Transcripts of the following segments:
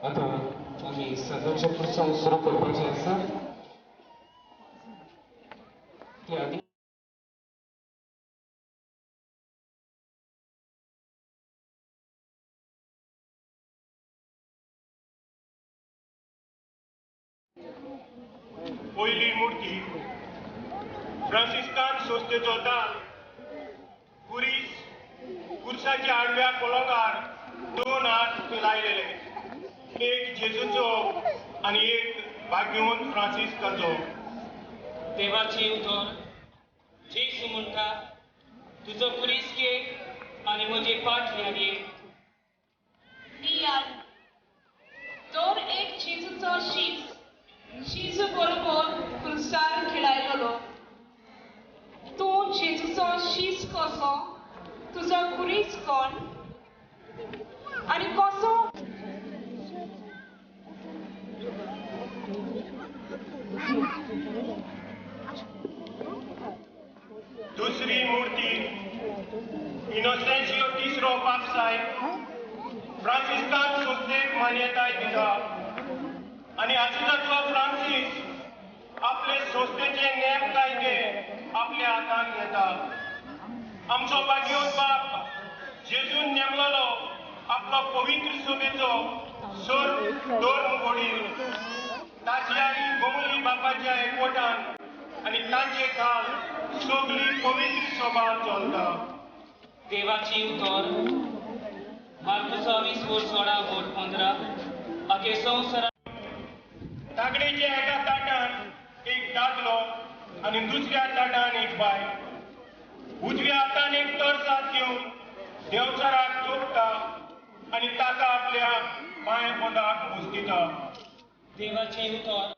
आता आम्ही सदनचे पुस्तक सुरू करपाचे आसा ते आधी पहिली मूर्ती फ्रांसिस्कान संस्थेचो दाल खुर्साच्या आडव्या पलंगार दोन हात लायलेले, एक जेजूचो आणि एक भाग्यवंत फ्रांसिस्काचो. देवाची उतर जेसू म्हणटा तुझो कुरीस घे आणि म्हजे फाटल्यान ये. नियाल दोन एक जेजूचो जेजू बरोबर खुर्सार खेळायलो. तूं जेजूचो शीस कसो, तुजो कुरीस कोण आणि कसो? दुसरी मूर्ती इनोसेन्सियो तिसरो पापसाय फ्रांसिस्कान संस्थेक मान्यताय दिता आणि आजूबाजूला फ्रांसीस आपले संस्थेचे नेम कायदे आपल्या हातांत घेता. आमचो भाग्यवंत बाप जेजून नेमलेलो आपलो पवित्र सभेचो सर दोन वडील ताची आनी गोमुली बापाच्या एकवटान आणि तांचे काल सगळी पवित्र सभा चलता. देवाची उतर मार्कुसा 20 वोट 16 वोट 15 आखे संवसारा तागडेच्या एका ताटान एक दादलो आणि दुसऱ्या ताटान एक बाय. उजव्या हातान एक तरसाद घेवन देवचाराक जोडटा आणि ताका आपल्या पांय पोंदाक मूस दिता. देवाची उतर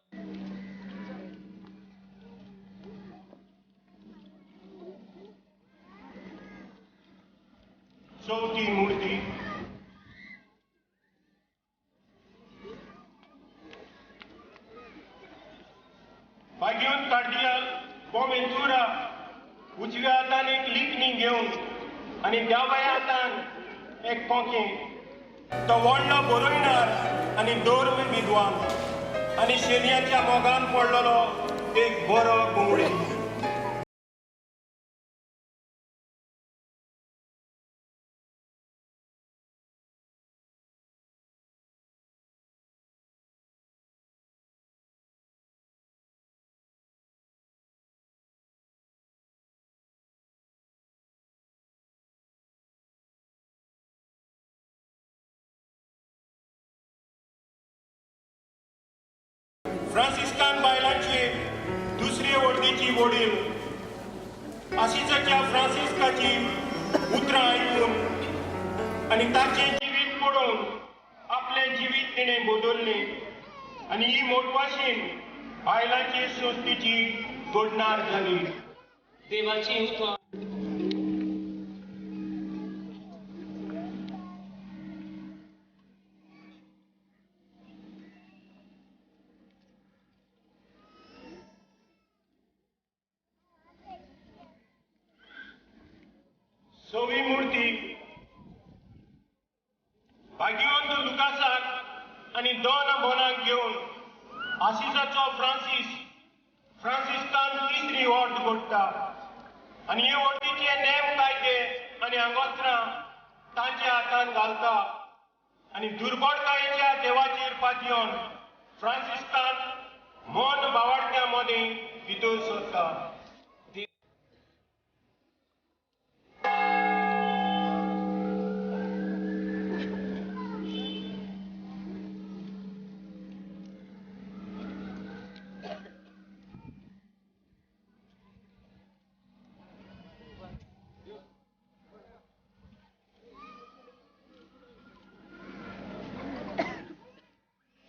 चौथी मूर्ती भाग्यवंत कार्डियल बोवेंतुरा उजव्या हातान एक लिखणी घेवन आणि दाव्या हातान एक पोंके. तो व्हडलो बरोयणार आणि दोर्म विद्वान आणि शेनयाच्या मोगान पडलेलो एक बरो कोंबडी. वडील आशिसाच्या फ्रांसिस्काची उतरां आयकून आनी ताचें जिवीत पळोवन आपलें जिवीत तिणें बदल्लें आनी ही मोटवाशीन बायलांचे संस्थेची जोडणार जाली. देवाची उतर सवी मूर्ती भाग्यवंत लुकासाक आनी दोन बोनांक घेवन आशिसाचो फ्रांसिस्कान तिसरी वोट घडटा आनी हे वोटीचे नेम कायदे आनी आंगोत्रां तांच्या हातान घालता आनी दुर्बळकायेच्या देवाचेर पातयेवन फ्रांसिस्कान मोन भावार्थ्या मदें भितर सरता.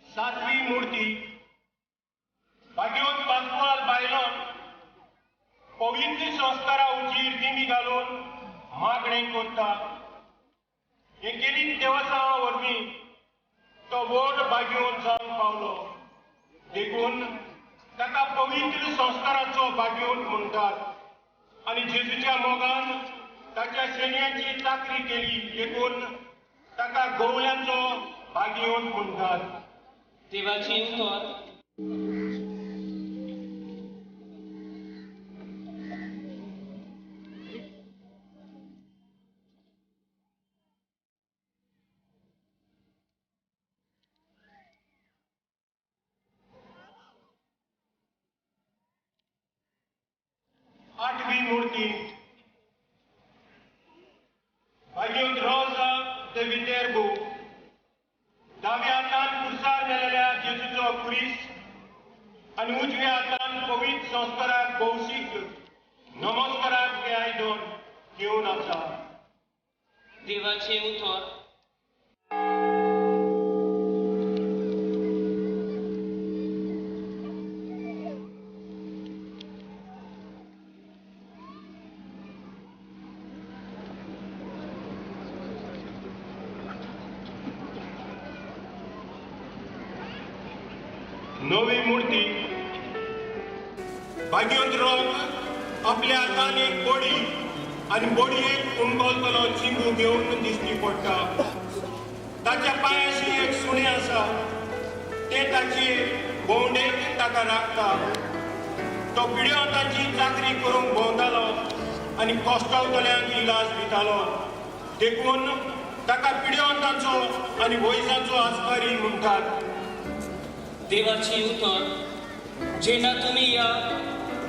सातवी मूर्ती भाग्यवंत पांचवाल बायलोन पवित्र संस्कारा उचीर दिमी घालून मागणें करता. हे गेली देवस्थाना वरवीं तो व्हड भाग्यवंत जावन पावलो देखून ताका पवित्र संस्काराचो भाग्यवंत म्हणटात आनी जेजूच्या मोगान ताच्या श्रेणयांची चाकरी केली देखून ताका गवल्यांचो भाग्यवंत म्हणटात. देवाची उतर आठवी मूर्ती भाग्यवंत रोजा de Viterbo दाव्या हातान कुर्सार मेलेल्या जेजूचो कुरीस आनी उजव्या हातान पवित्र संस्काराक भौशीक नमस्काराक हे आयदन घेवन आसा. देवाचे उतर नवी मूर्ती भाग्यवंत रोग आपल्या हातान एक बडी आनी बडयेक उणकोलतलो चिंगू घेवन दिश्टी पडटा. ताच्या पांयाशी एक सुणें आसा ते ताचे भोंवडेक ताका राखता. तो पिड्योतांची चाकरी करूंक भोंवतालो आनी कोश्टावतल्यांक इलाज दितालो देखून ताका पिड्योतांचो आनी वयसांचो आस्पारी म्हणटात. देवाची उतर जेन्ना तुमी ह्या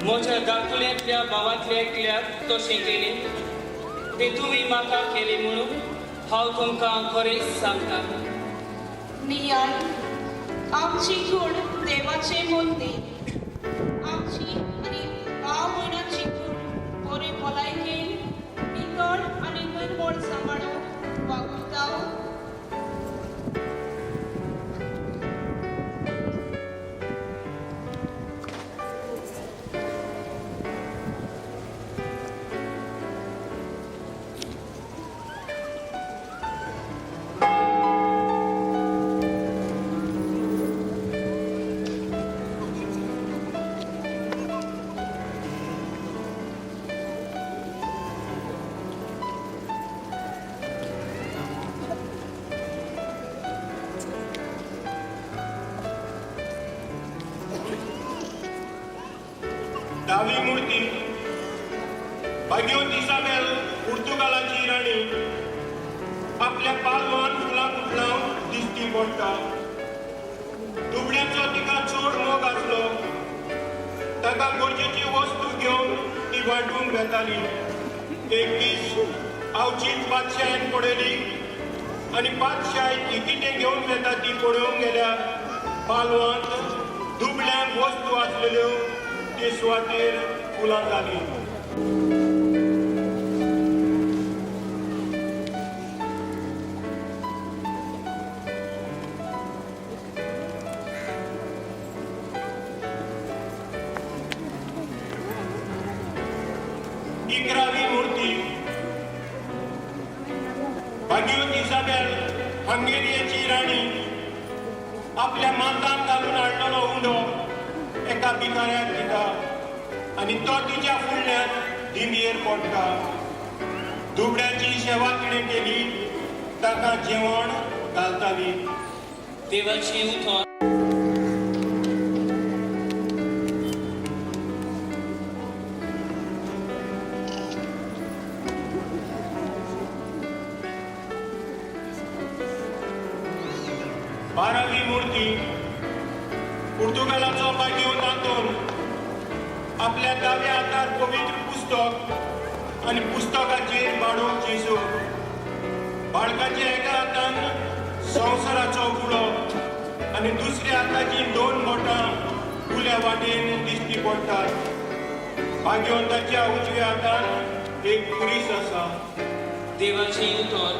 म्हज्या धाकट्यांतल्या भावांतल्या एकल्याक तशें केलें तें तुमी म्हाका केलें म्हणून हांव तुमकां खरेंच सांगता. नियाळ आमची कूड देवाचे मोती आमची आनी भाव भयणांची कूड बरे भलायकेन नितळ आनी निर्मळ सांबाळून वागुरता. दावी मूर्ती भाग्यवंत इसाबेल पुर्तुगालाची राणी आपल्या पालवान फुलां कुटलावन दिश्टी पडटा. दुबड्याचो तिका चड मोग आसलो. ताका गरजेची वस्तू घेवन ती वांटून घेताली. एक दीस आवचीच बादशाहान पडयली आनी बादशाह ही कितें घेवन येता ती पळोवंक गेल्यार पालवान दुबड्यांक वस्तू आसलेल्यो ते सुवातेर फुलां जाली. इकरावी मूर्ती भागीरथी इसाबेल हंगेरियाची राणी आपल्या मातान घालून हाडलेलो उंडो एका भिकाऱ्याक दिता आनी तो तिच्या फुडल्यान दिंडयेर पडटा. दुबड्याची सेवा कितें केली ताका जेवण घालताली. देवाची उतर 12वी मूर्ती पुर्तुगालाचो भागीरथ आंतोन आपल्या दाव्या हातार पवित्र पुस्तक आनी पुस्तकाचेर बाळोवन जेजू, बाळकाच्या एका हातान संवसाराचो गुळो आनी दुसऱ्या हाताची 2 बोटां उल्या वाटेन दिश्टी पडटात. भागीरथाच्या उजव्या हातान एक कुरीस आसा. देवाची उतर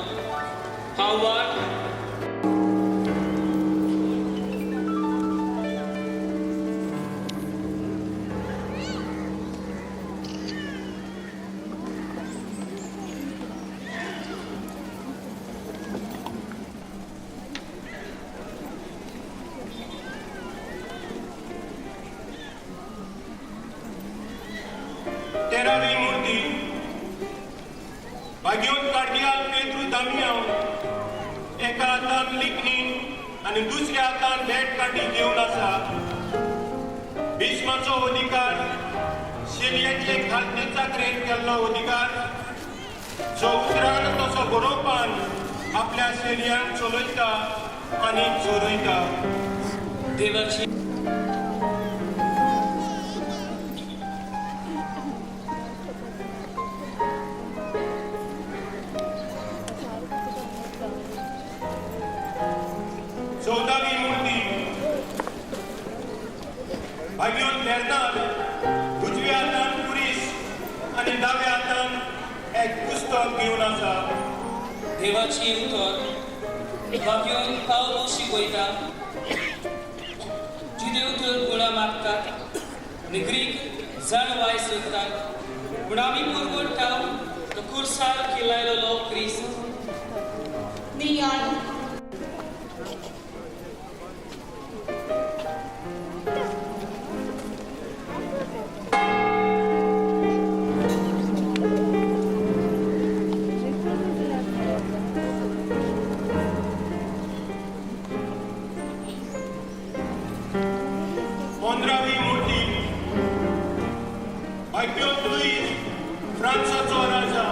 हांव वाट 13वी मूर्ती भागीरथ कार्डियाल पेद्रू दामियान एका हातान लिखणी आनी दुसऱ्या हातान भेट काठी घेवन आसा. भीष्माचो अधिकार, शेलयाचे खालचे चाकरेन केल्लो अधिकार, जो उतरान तसो बरोवपान आपल्या शेलयांक चलयता आनी चोरयता. देवाची 14वी मूर्ती भागीरथ बेर्नार्ड उजव्या हातान कुरीस आनी दाव्या हातान एक पुस्तक घेवन आसा. देवाची उतर भागयोन पावलो शिकयता. जुदेव तर गुणां मागतात आनी ग्रीक जाणवाय सोदतात, पूण आमी परगडटा तो खुर्सार किल्लायलो क्रिस्त. नियाळ भागयोन लुईस फ्रांसाचो राजा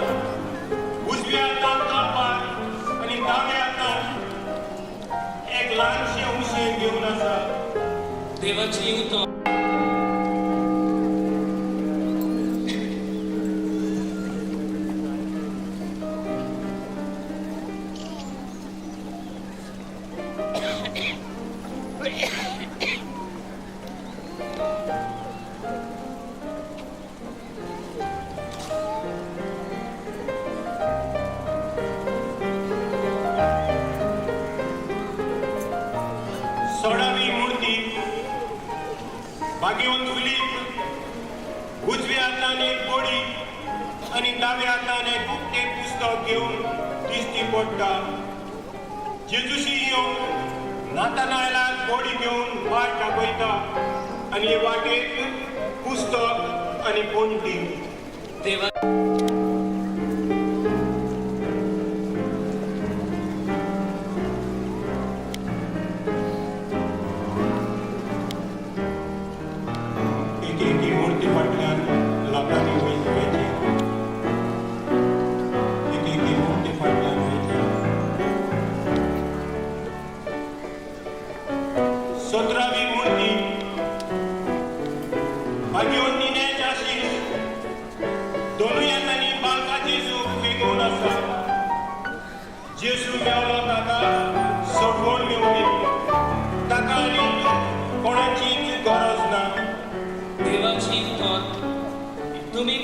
उजव्या हातान तलवार आनी दाव्या हातान एक ल्हानशें उशें घेवन आसा. देवाची उतर सोळावी मूर्ती भागयोन फिलीप उजव्या हातान एक बोडी आनी दाव्या हातान एक उक्तें पुस्तक घेवन दिश्टी पडटा. जेजूशी येवन नातानायलाक बोडी घेवन वाट दाखयता आनी वाटेक पुस्तक आनी पोंटी. देवा एकेकी मूर्ती फाटल्यान लोकांनी वयचे. एकेकी मूर्ती फाटल्यान वयचे. 17वी मूर्ती भागयोन निनेज आशीष दोनूय हातांनी बाळका जेजू घेवन आसा. जेजू मेवलो ताका सगळोन मेवली. ताका आनी कोणाचीच गरज ना. देवाची उतर तुम्ही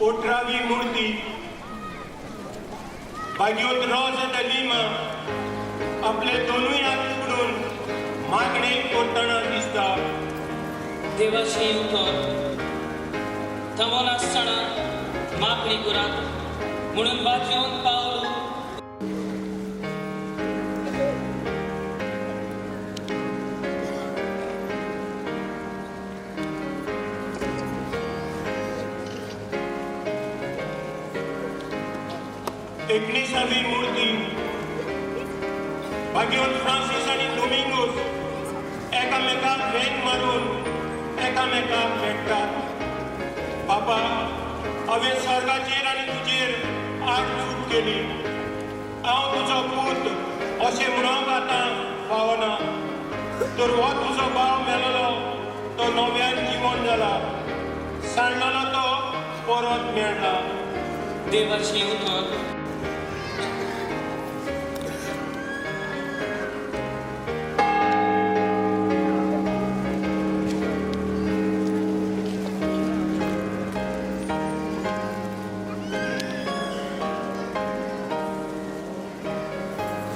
ओठरावी मूर्ती भाग्योत रोज लिमा आपले दोनूय हात उकडून मागणे करतना दिसता. देवाची उतर थमोन आसतना मागणी करात म्हणून बाजून पावल एकनिसावी मूर्ती भाग्योत फ्रांसिस आणि डोमिंगोस एकामेकाक वेग मारून एकामेकाक भेटतात. बाबा हांवें सर्गाचेर आनी तुजेर आड चूक केली. हांव तुजो पूत अशें म्हणूंक आतां फावना. तर हो तुजो भाव मेलोलो तो नव्यान जिवंत जाला. सांडलेलो तो परत मेळना. देवाची उतर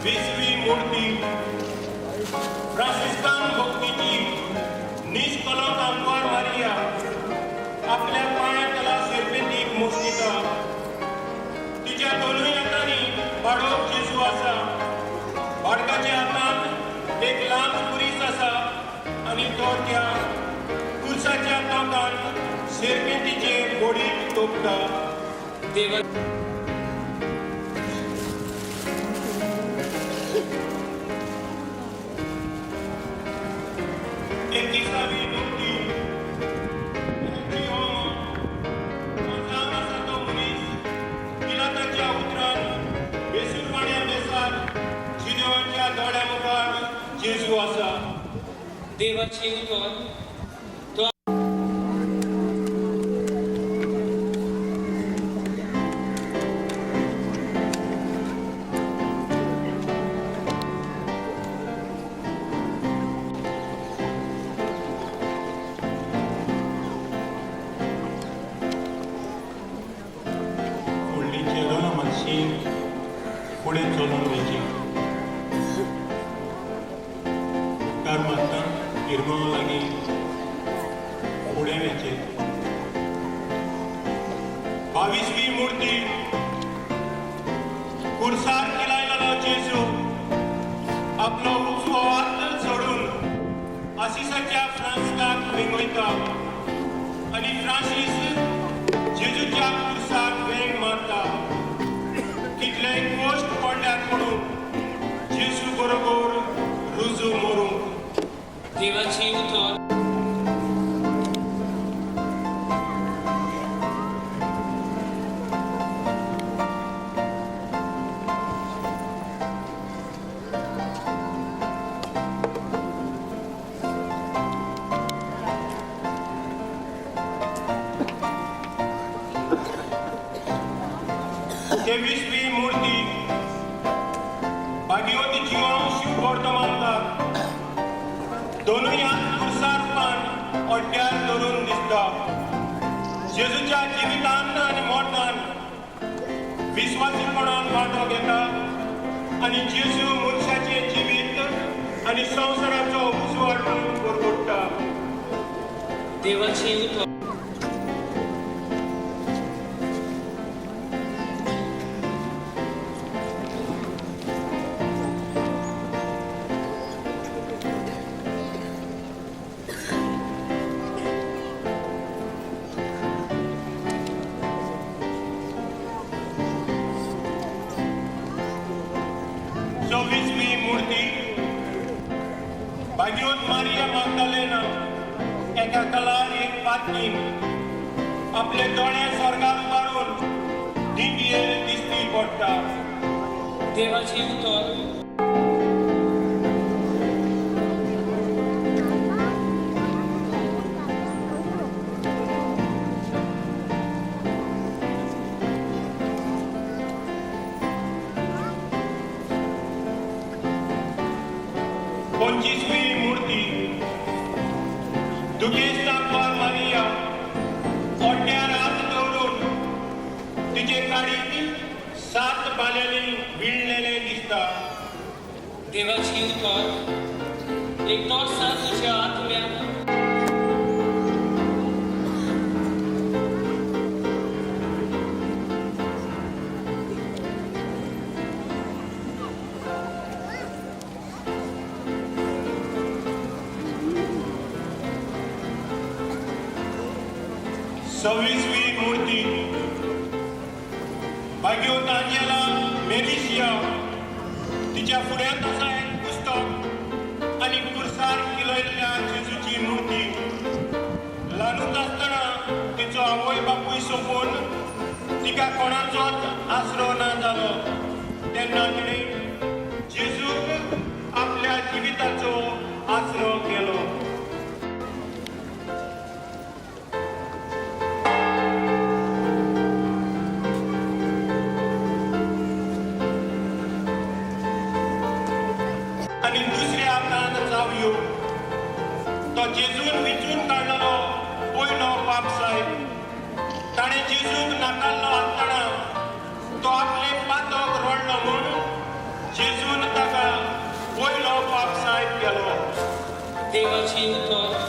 विसवी मूर्ती फ्रांसिस्कान भक्तीची निष्कलंक आंकवार मारिया आपल्या पांयातला सेरपेतीक मुसलिता. तिच्या दोनूय हातांनी बाडोक जेजू आसा. बाडकाच्या हातांत एक ल्हान कुरीस आसा आनी तो त्या कुर्साच्या तोंडान सेरपेतीचे बोडीक तोपता. देवा एकविसावी मूर्ती तो मनीस पिलाताच्या उतरान बेसूरवाण्या बेसार जिदेवाच्या दोळ्या मुखार जेजू आसा. देवाची उतर तो फुडें चलून वयची. उपकार मागता इरगांव लागीं फुडें वयचें. 22वी मूर्ती कुर्सार किलायलेलो जेजू आपलो उजवो हात सोडून आसिसाच्या फ्रांसिस्काक वेंगयता आनी फ्रांसीस जेजूच्या कुर्साक वेंग मारता. कितलेय गोश्ट पडल्यात म्हणून जेजू बरोबर रुजू मरूंक. देवाची उतर तेवीसवी मूर्ती भाग्यवती जिवांव शिव वर्तमानकार दोनूय हात कुर्सारपान अड्ड्यार धरून दिसता. जेजूच्या जिवितांत आनी मोतान विस्वासीपणान वांटो घेता आनी जेजू मनशाचे जिवीत आनी संवसाराचो उजवाड करता. देवाची उतर भाग्योत मारिया मागदलेना एका कलार एक पातकीन आपले दोळे स्वर्गाक मारून दिंडयेर दिसती पडटा. देवाची उतर 25वी मूर्ती दुगेस्तांपार मारिया ओट्यार हात दवरून तिचे काडीत 7 बालेली विणलेले दिसता. देवाची उतर एक तोरसा तुझ्या आत्म्यात सव्वीसवी मूर्ती भाग्यवंत आंजेला मेलिशिया तिच्या फुड्यात आसा एक पुस्तक आणि कुर्सार किलयल्ल्या जेजूची मूर्ती. ल्हानूच आसतना तिचो आवय बापूय सोंपून तिका कोणाचोच आसरो ना जालो तेन्ना तिणे जेजूक आपल्या जिविताचो आसरो केलो. आणि दुसऱ्या हातान चावयो तो जेजून विचून काडलेलो पयलो पापसाहेब. ताणें जेजूक नाकारलो आसतना तो आपले पातक रोडलो म्हूण जेजून ताका पयलो पापसाहेब केलो. देवाची उतर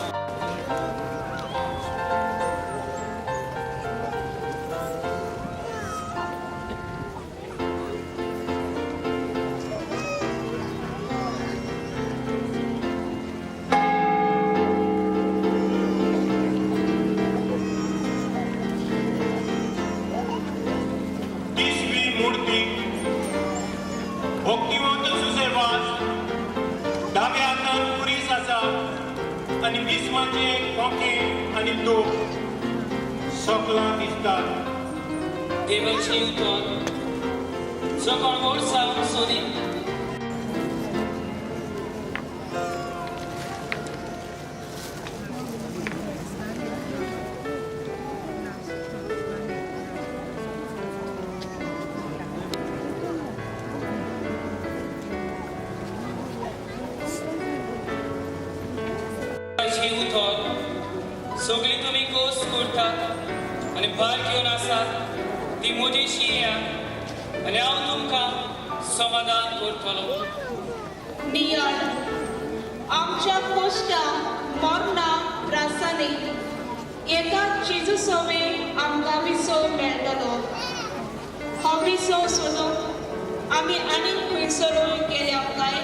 भक्तिवंत सुसेवास डाव्या हातान कुरीस आसा आणि बिस्माचे खोके आणि तोप सकलां दिसतात. देवाची उतर सकळ वर्सा सोदी उतर सगळी तुम्ही कोस करतात आणि भार घेवन आसात ती म्हजेशी या आणि हांव तुमकां समाधान करतलो. नियाळ आमच्या कश्टां मरणां त्रासांनी एका जेजू सोवे आमकां विसो मेळटलो. हो विसो सोडून आमी आनीक खंयसरूय गेल्या काय?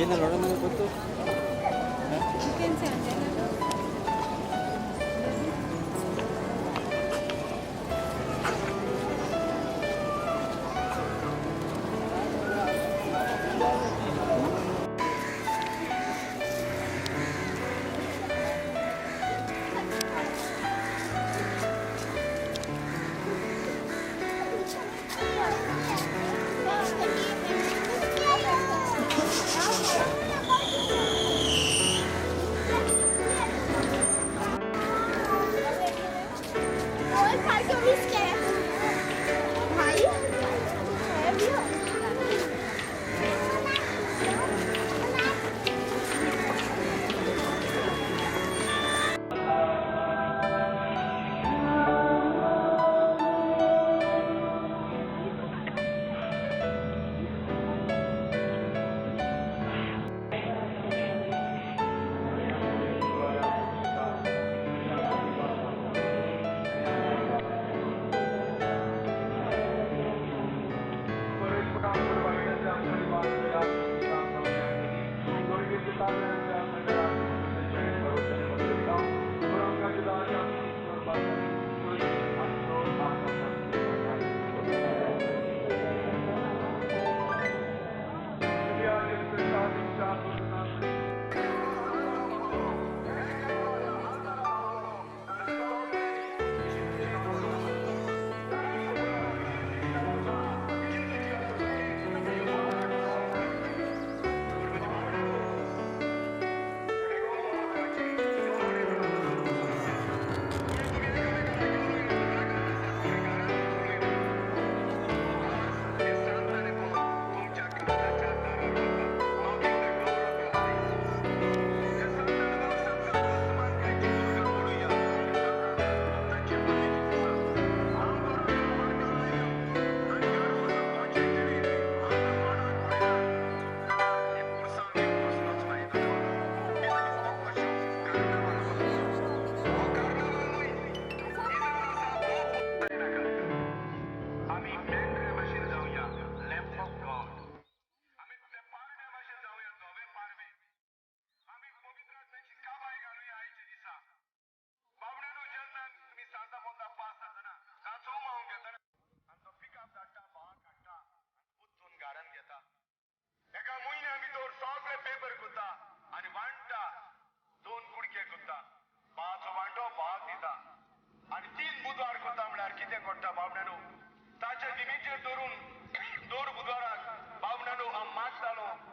ಏನಾರು ಒಳಗೆ ಗೊತ್ತು धरून दर बुधवारा